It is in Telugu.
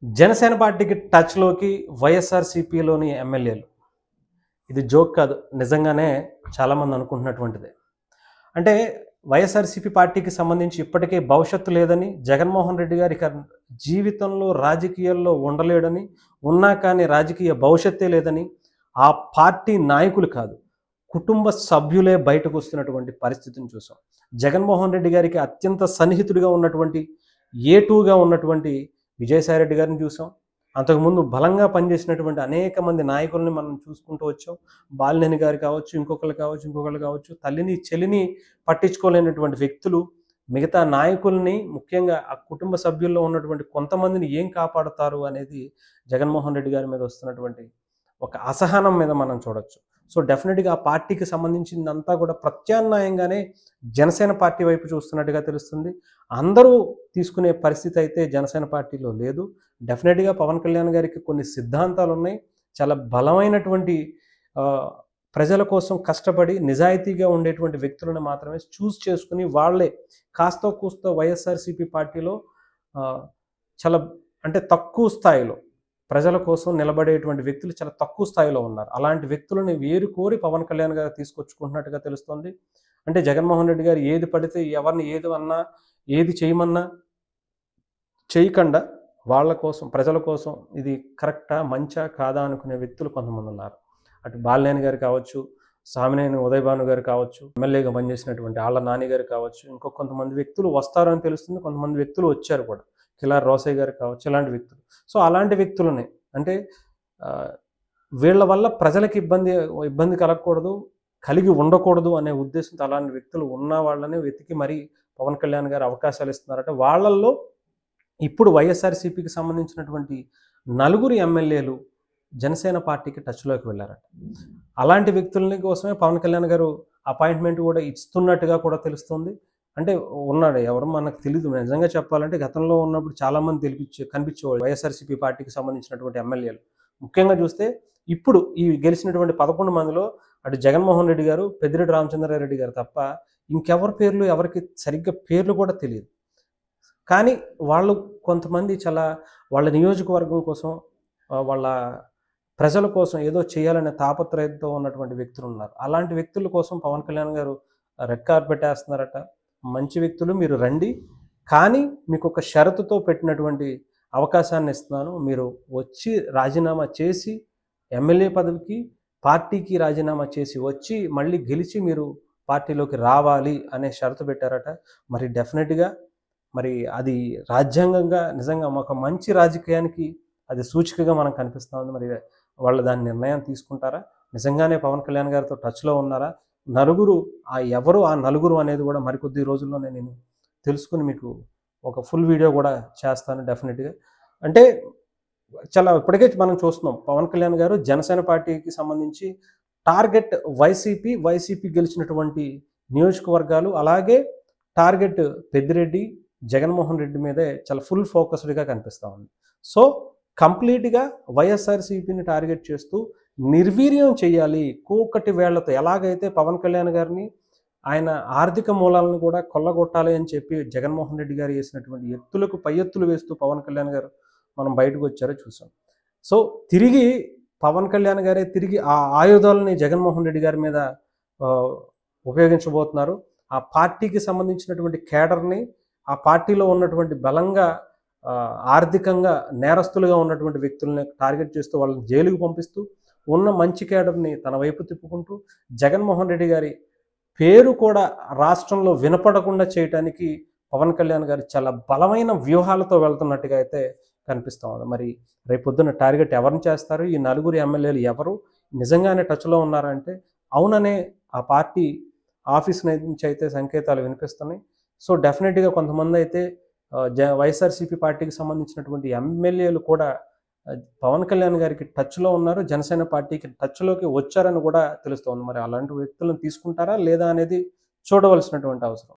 జనసేన పార్టీకి టచ్‌లోకి వైఎస్ఆర్‌సీపీలోని ఎమ్మెల్యేలు. ఇది జోక్ కాదు. నిజంగానే చాలామంది అనుకుంటున్నటువంటిదే. అంటే వైఎస్ఆర్‌సీపీ పార్టీకి సంబంధించి ఇప్పటికే భవిష్యత్తు లేదని, జగన్మోహన్ రెడ్డి గారు ఇక జీవితంలో రాజకీయాల్లో ఉండలేడని, ఉన్నా కానీ రాజకీయ భవిష్యత్తే లేదని, ఆ పార్టీ నాయకులు కాదు, కుటుంబ సభ్యులే బయటకొస్తున్నటువంటి పరిస్థితిని చూసాం. జగన్మోహన్ రెడ్డి గారికి అత్యంత సన్నిహితుడిగా ఉన్నటువంటి, ఏ2గా ఉన్నటువంటి విజయసాయిరెడ్డి గారిని చూసాం. అంతకుముందు బలంగా పనిచేసినటువంటి అనేక మంది నాయకుల్ని మనం చూసుకుంటూ వచ్చాం. బాలినేని గారు కావచ్చు, ఇంకొకళ్ళు కావచ్చు, తల్లిని, చెల్లిని పట్టించుకోలేనటువంటి వ్యక్తులు, మిగతా నాయకుల్ని, ముఖ్యంగా ఆ కుటుంబ సభ్యుల్లో ఉన్నటువంటి కొంతమందిని ఏం కాపాడతారు అనేది జగన్మోహన్ రెడ్డి గారి మీద వస్తున్నటువంటి ఒక అసహనం మీద మనం చూడొచ్చు. సో, డెఫినెట్‌గా ఆ పార్టీకి సంబంధించిందంతా కూడా ప్రత్యామ్నాయంగానే జనసేన పార్టీ వైపు చూస్తున్నట్టుగా తెలుస్తుంది. అందరూ తీసుకునే పరిస్థితి అయితే జనసేన పార్టీలో లేదు. డెఫినెట్‌గా పవన్ కళ్యాణ్ గారికి కొన్ని సిద్ధాంతాలున్నాయి. చాలా బలమైనటువంటి ఆహ్, ప్రజల కోసం కష్టపడి నిజాయితీగా ఉండేటువంటి వ్యక్తులను మాత్రమే చేసుకొని వాళ్ళే కాస్తో కూస్తో వైఎస్ఆర్‌సీపీ పార్టీలో ఆహ్, చాలా అంటే తక్కువ స్థాయిలో ప్రజల కోసం నిలబడేటువంటి వ్యక్తులు చాలా తక్కువ స్థాయిలో ఉన్నారు. అలాంటి వ్యక్తులని వేరుకోరి పవన్ కళ్యాణ్ గారు తీసుకొచ్చుకుంటున్నట్టుగా తెలుస్తోంది. అంటే జగన్మోహన్ రెడ్డి గారు ఏది పడితే ఎవరిని ఏది అన్నా, ఏది చేయమన్నా చేయకుండా వాళ్ళ కోసం, ప్రజల కోసం ఇది కరెక్టా, మంచా, కాదా అనుకునే వ్యక్తులు కొంతమందున్నారు. అటు బాలినేని గారు కావచ్చు, సామినేని ఉదయభాను గారు కావచ్చు, ఎమ్మెల్యేగా పనిచేసినటువంటి ఆళ్ల నాని గారు కావచ్చు, కొంతమంది వ్యక్తులు వస్తారని తెలుస్తుంది. కొంతమంది వ్యక్తులు వచ్చారు కూడా. కిలార్ రోసయ్య గారు కావచ్చు, ఇలాంటి వ్యక్తులు. సో, అలాంటి వ్యక్తులని అంటే ఆహ్, వీళ్ళ వల్ల ప్రజలకి ఇబ్బంది కలగకూడదు, కలిగి ఉండకూడదు అనే ఉద్దేశంతో అలాంటి వ్యక్తులు ఉన్న వాళ్ళని వెతికి మరీ పవన్ కళ్యాణ్ గారు అవకాశాలు ఇస్తున్నారట. వాళ్ళల్లో ఇప్పుడు వైఎస్ఆర్‌సీపీకి సంబంధించినటువంటి నలుగురు ఎమ్మెల్యేలు జనసేన పార్టీకి టచ్‌లోకి వెళ్లారట. అలాంటి వ్యక్తులని కోసమే పవన్ కళ్యాణ్ గారు అపాయింట్‌మెంట్ కూడా ఇస్తున్నట్టుగా కూడా తెలుస్తుంది. అంటే ఉన్నాడు. ఎవరో మనకు తెలీదు. నిజంగా చెప్పాలంటే గతంలో ఉన్నప్పుడు చాలామంది కనిపించేవాళ్ళు వైఎస్ఆర్‌సీపీ పార్టీకి సంబంధించినటువంటి ఎమ్మెల్యేలు. ముఖ్యంగా చూస్తే ఇప్పుడు ఈ గెలిచినటువంటి 11 మందిలో అటు జగన్మోహన్ రెడ్డి గారు, పెద్దిరెడ్డి రామచంద్రారెడ్డి గారు తప్ప ఇంకెవరి పేర్లు ఎవరికీ సరిగ్గా పేర్లు కూడా తెలీదు. కానీ వాళ్ళు కొంతమంది చాలా వాళ్ళ నియోజకవర్గం కోసం, వాళ్ళ ప్రజల కోసం ఏదో చేయాలనే తాపత్రయంతో ఉన్నటువంటి వ్యక్తులున్నారు. అలాంటి వ్యక్తుల కోసం పవన్ కళ్యాణ్ గారు రెడ్ కార్పెట్ ఏస్తున్నారట. మంచి వ్యక్తులు మీరు రండి. కానీ మీకొక షరతుతో పెట్టినటువంటి అవకాశాన్ని ఇస్తున్నాను. మీరు వచ్చి రాజీనామా చేసి ఎమ్మెల్యే పదవికి, పార్టీకి రాజీనామా చేసి వచ్చి మళ్ళీ గెలిచి మీరు పార్టీలోకి రావాలి అనే షరతు పెట్టారట. మరి డెఫినెట్‌గా మరి అది రాజ్యాంగంగా నిజంగా ఒక మంచి రాజకీయానికి అది సూచికగా మనకు కనిపిస్తా ఉంది. మరి వాళ్ళు దాని నిర్ణయం తీసుకుంటారా? నిజంగానే పవన్ కళ్యాణ్ గారితో టచ్‌లో ఉన్నారా? నలుగురు ఎవరు ఆ నలుగురు అనేది కూడా మరికొద్ది రోజుల్లోనే నేను తెలుసుకొని మీకు ఒక ఫుల్ వీడియో కూడా చేస్తాను డెఫినెట్‌గా. అంటే చాలా ఇప్పటికే మనం చూస్తున్నాం. పవన్ కళ్యాణ్ గారు జనసేన పార్టీకి సంబంధించి టార్గెట్ వైసీపీ గెలిచినటువంటి నియోజకవర్గాలు, అలాగే టార్గెట్ పెద్దిరెడ్డి, జగన్మోహన్ రెడ్డి మీదే చాలా ఫుల్ ఫోకస్డ్‌గా కనిపిస్తా ఉంది. సో, కంప్లీట్‌గా వైఎస్ఆర్‌సీపీని టార్గెట్ చేస్తూ నిర్వీర్యం చేయాలి. కూకటి వేళ్లతో ఎలాగైతే పవన్ కళ్యాణ్ గారిని ఆయన ఆర్థిక మూలాలను కూడా కొల్లగొట్టాలి అని చెప్పి జగన్మోహన్ రెడ్డి గారు వేసినటువంటి ఎత్తులకు పై ఎత్తులు వేస్తూ పవన్ కళ్యాణ్ గారు మనం బయటకు వచ్చారో చూసాం. సో, తిరిగి పవన్ కళ్యాణ్ గారే తిరిగి ఆ ఆయుధాలని జగన్మోహన్ రెడ్డి గారి మీద ఆహ్, ఉపయోగించబోతున్నారు. ఆ పార్టీకి సంబంధించినటువంటి కేడర్‌ని, ఆ పార్టీలో ఉన్నటువంటి బలంగా ఆర్థికంగా నేరస్తులుగా ఉన్నటువంటి వ్యక్తుల్ని టార్గెట్ చేస్తూ వాళ్ళని జైలుకు పంపిస్తూ, ఉన్న మంచి కేడర్‌ని తన వైపు తిప్పుకుంటూ, జగన్మోహన్ రెడ్డి గారి పేరు కూడా రాష్ట్రంలో వినపడకుండా చేయటానికి పవన్ కళ్యాణ్ గారు చాలా బలమైన వ్యూహాలతో వెళ్తున్నట్టుగా అయితే కనిపిస్తా ఉంది. మరి రేపొద్దున టార్గెట్ ఎవరిని చేస్తారు? ఈ నలుగురు ఎమ్మెల్యేలు ఎవరు? నిజంగానే టచ్‌లో ఉన్నారంటే అవుననే ఆ పార్టీ ఆఫీస్ నుంచి అయితే సంకేతాలు వినిపిస్తున్నాయి. సో, డెఫినెట్‌గా కొంతమందైతే వైఎస్ఆర్‌సీపీ పార్టీకి సంబంధించినటువంటి ఎమ్మెల్యేలు కూడా పవన్ కళ్యాణ్ గారికి టచ్‌లో ఉన్నారు. జనసేన పార్టీకి టచ్‌లోకి వచ్చారని కూడా తెలుస్తోంది. మరి అలాంటి వ్యక్తులను తీసుకుంటారా? లేదా అనేది చూడవలసినటువంటి అవసరం.